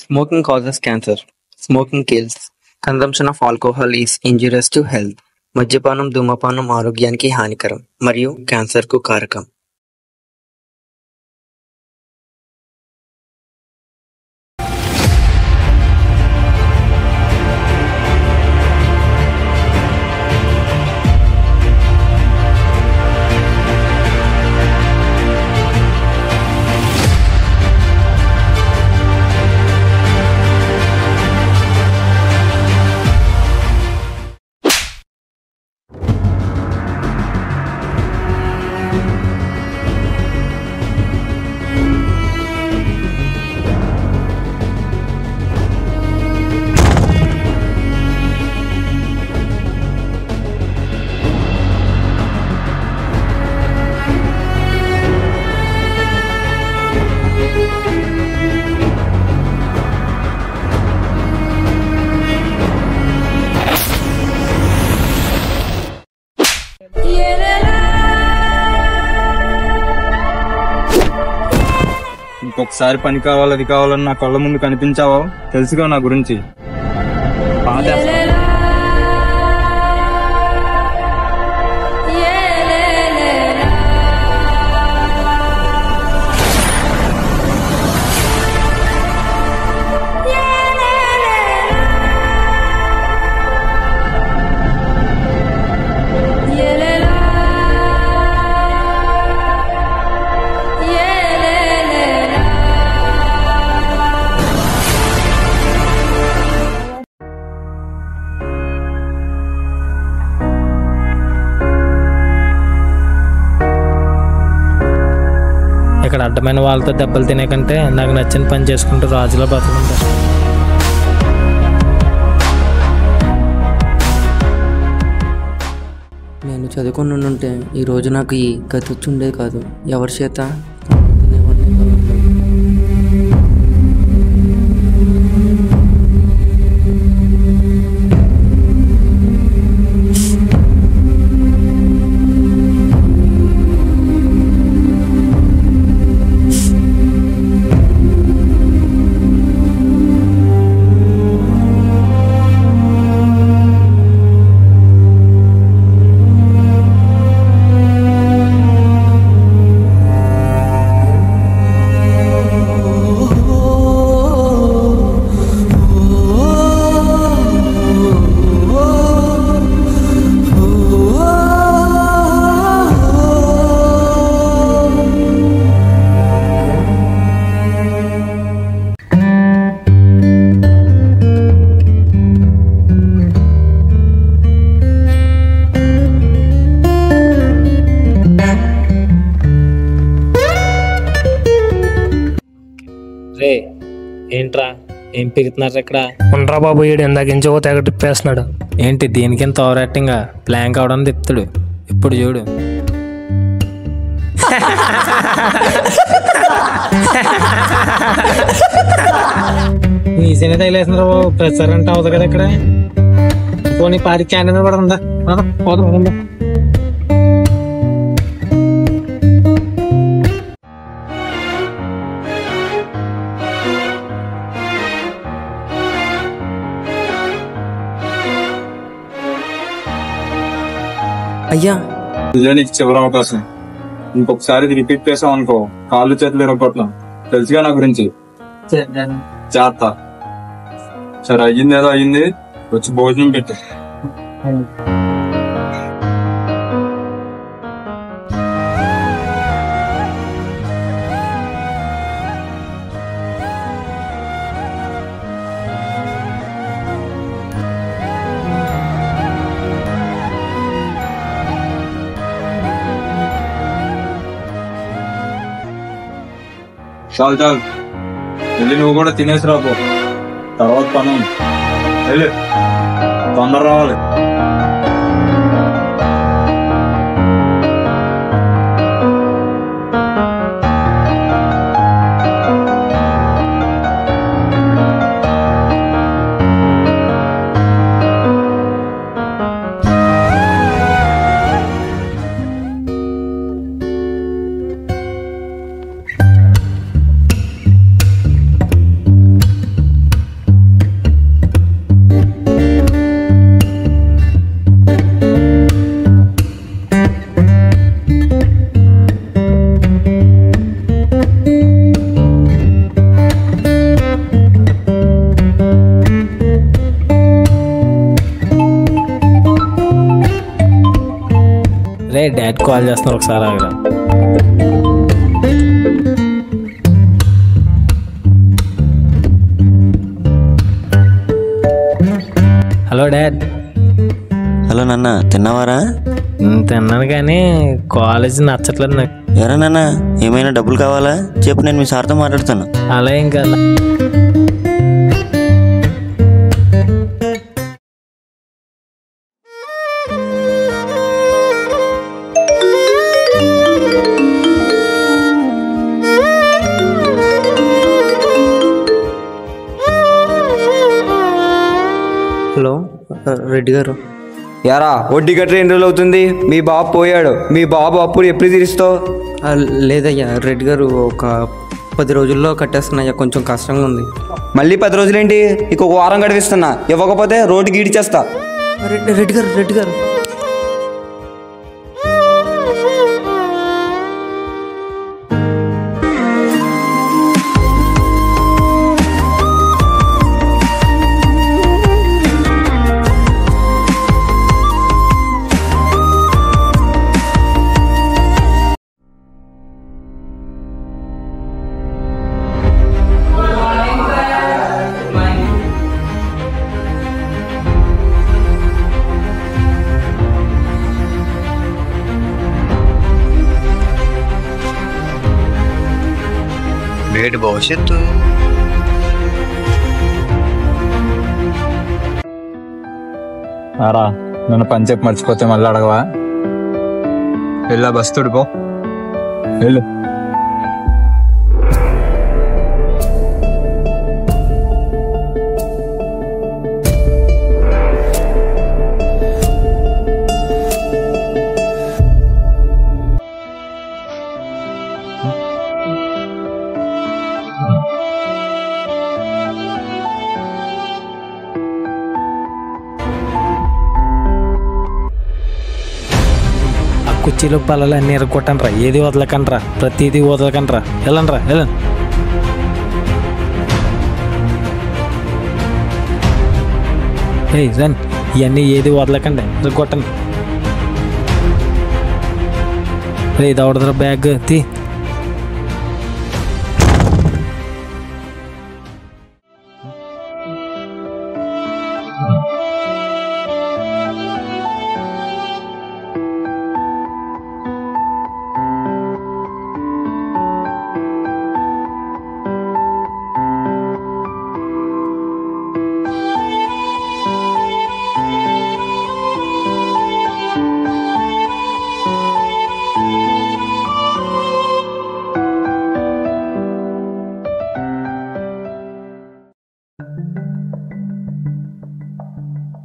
Smoking causes cancer. Smoking kills. Consumption of alcohol is injurious to health. మద్యపానం ధూమపానం ఆరోగ్యానికి హానికరం మరియు క్యాన్సర్కు కారకం. ఇంకొకసారి పని కావాలి అది కావాలని నా కళ్ళ ముందు కనిపించావో తెలుసుగా నా గురించి. ఇక్కడ అడ్డమైన వాళ్ళతో దెబ్బలు తినే కంటే నాకు నచ్చిన పని చేసుకుంటూ రాజులో బతుకుంటా. నేను చదువుకుని ఉంటే ఈరోజు నాకు ఈ గతి వచ్చి ఉండేది కాదు. ఎవరి చేత ఏంట్రా ఏం పిగుతున్నారు ఇక్కడ? ఉండరా బాబు, వీడు ఇందాకించో తెగ తిప్పేస్తున్నాడు. ఏంటి దీనికింత ఓవర్ యాక్టింగ్? ప్లాంక్ అవడం తిప్పుతాడు. ఇప్పుడు చూడు. ఈజీనే తగిలేస్తున్నారు బాబు. ప్రెషర్ అంటే అవుతుంది కదా ఇక్కడ. పోనీ పారి క్యాంటీన్ కూడా ఉందా? పోదాం. అయ్యా, ఇదే నీకు చివరి అవకాశం. ఇంకొకసారి రిపీట్ చేసాం అనుకో కాళ్ళు చేతులు ఇరగొట్టాం. తెలుసుగా నా గురించి. చేస్తా. సరే, అయ్యింది ఏదో అయ్యింది. వచ్చి భోజనం పెట్టు. చాలు చాలు, వెళ్ళి నువ్వు కూడా తినేసి రాబో. తర్వాత పని వెళ్ళి తొందర రావాలి. డాడ్ కాల్ చేస్తున్నారు, ఒకసారి ఆగరా. Hello dad. హలో నాన్న, తిన్నావారా? తిన్నాను కానీ కాలేజ్ నచ్చట్లేదు నాకు. ఎరా నాన్న, ఏమైనా డబ్బులు కావాలా చెప్పు, నేను మీ సార్తో మాట్లాడతాను. అలా ఇంకా హలో రెడ్డి గారు. యారా వడ్డీ గట్రా ఎన్ని రోజులు అవుతుంది? మీ బాబు పోయాడు, మీ బాబు అప్పుడు ఎప్పుడు తీరుస్తావు? లేదయ్యా రెడ్డి గారు, ఒక 10 రోజుల్లో కట్టేస్తున్నాయ్యా, కొంచెం కష్టంగా ఉంది. మళ్ళీ 10 రోజులేంటి? ఇంకొక వారం గడిపిస్తున్నా, ఇవ్వకపోతే రోడ్డు గీడిచేస్తా. రెడ్డి గారు నేటి భవిష్యత్తు. ఆరా నన్ను పని చెప్పి మర్చిపోతే మళ్ళీ అడగవా? వెళ్ళా బస్ తుడిపో, వెళ్ళు. కుర్చీలో పల్లలు అన్నీ ఎరగొట్టండ్రా, ఏది వదలకండ్రా, ప్రతిదీ వదలకండ్రా. వెళ్ళండ్రా వెళ్ళండి. రన్, ఇవన్నీ ఏది వదలకండి, ఎరగొట్టండి. ఇది అవడదురా బ్యాగ్ తీ.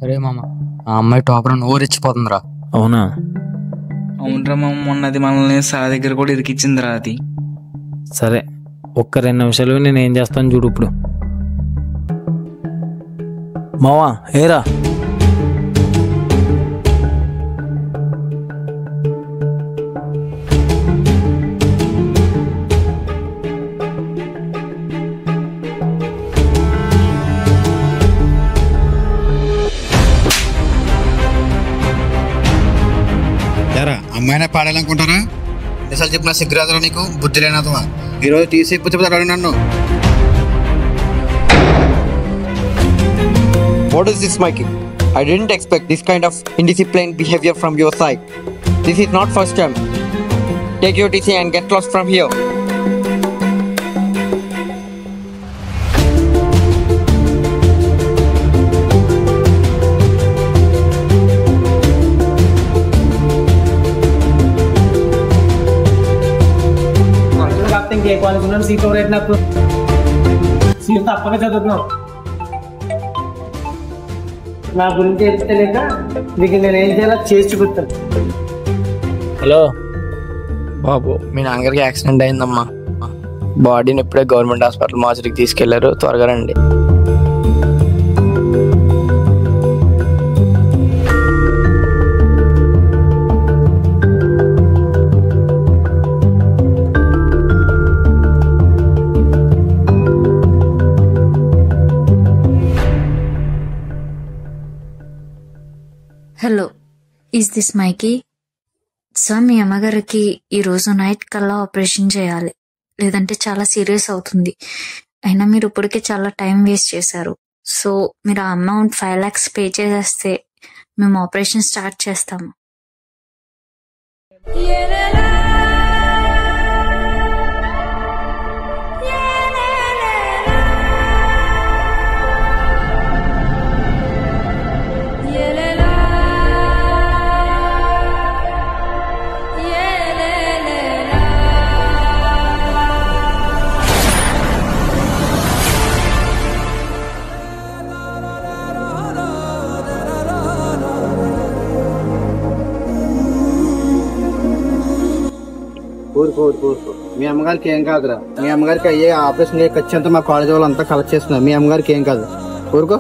అరే మామ, ఆ అమ్మాయి టాపర్ నోరెచ్చిపోతుందిరా. అవునా? అవునరా మామ, మొన్నది మనల్ని సార్ దగ్గర కూడా ఇరికిచ్చిందిరా అది. సరే, ఒక్క 2 నిమిషాలు నేను ఏం చేస్తాను చూడు ఇప్పుడు. మావా ఏరా, అమ్మాయినే పాడాలనుకుంటారా? ఎన్నిసార్లు చెప్పినా సిగ్గురాదురా నీకు, బుద్ధి లేనదవా. ఈరోజు తీసిపోతే నన్ను. What is this, Mikey? I didn't expect this kind of indisciplined behavior from your side. This is not first time. Take your TC and get lost from here. ఇంకే కాలేజ్ సీట్ ఎవరైతే నాకు సీట్ తప్పక చదువుతున్నావు. నా గురించి తెలియక నీకు నేను ఏం చేయాలో చేసి చూపుతాను. హలో బాబు, మీ నాన్నగారికి యాక్సిడెంట్ అయిందమ్మా. బాడీని ఇప్పుడే గవర్నమెంట్ హాస్పిటల్ మార్చరికి తీసుకెళ్లారు, త్వరగా రండి. Hello, is this Mikey? So మీ అమ్మగారికి ఈ రోజు నైట్ కల్లా ఆపరేషన్ చేయాలి, లేదంటే చాలా సీరియస్ అవుతుంది. అయినా మీరు ఇప్పటికే చాలా టైం వేస్ట్ చేశారు. సో మీరు ఆ అమౌంట్ 5 lakhs పే చేసేస్తే మేము ఆపరేషన్ స్టార్ట్ చేస్తాము. ఊరుకో. మీ అమ్మగారికి ఏం కాదురా. మీ అమ్మగారికి అయ్యే ఆపరేషన్ ఖర్చు అంతా మా కాలేజీ వాళ్ళంతా కలెక్ట్ చేస్తున్నారు. మీ అమ్మగారికి ఏం కాదు. ఊరుకో.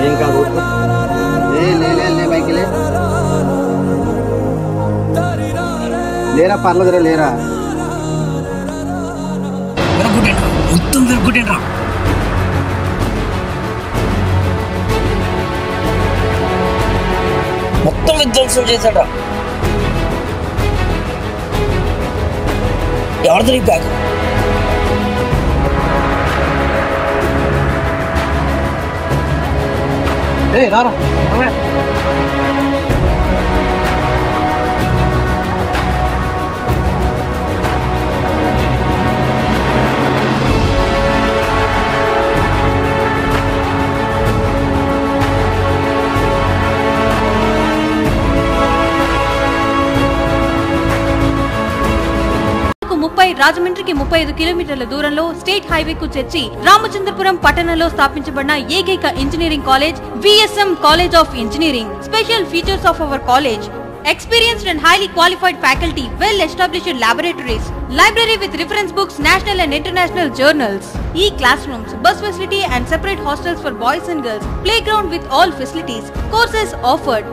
ఏం కాదు. ఊరుకో. లే మైకిలే లేరా, పర్లేదురా, లేరా. మొత్తం విరగొట్టేంట్రా. మొత్తం విధ్వంసం చేశాడా. ఎవరిది నీ బ్యాగ్? రారా. రాజమండ్రికి 35 కిలోమీటర్ల దూరంలో స్టేట్ హైవేకు చేర్చి రామచంద్రపురం పట్టణంలో స్థాపించబడిన ఏకైక engineering college VSM college of engineering. Special features of our college: experienced and highly qualified faculty, well-established laboratories, library with reference books, national and international journals, e-classrooms, bus facility and separate hostels for boys and girls, playground with all facilities, courses offered.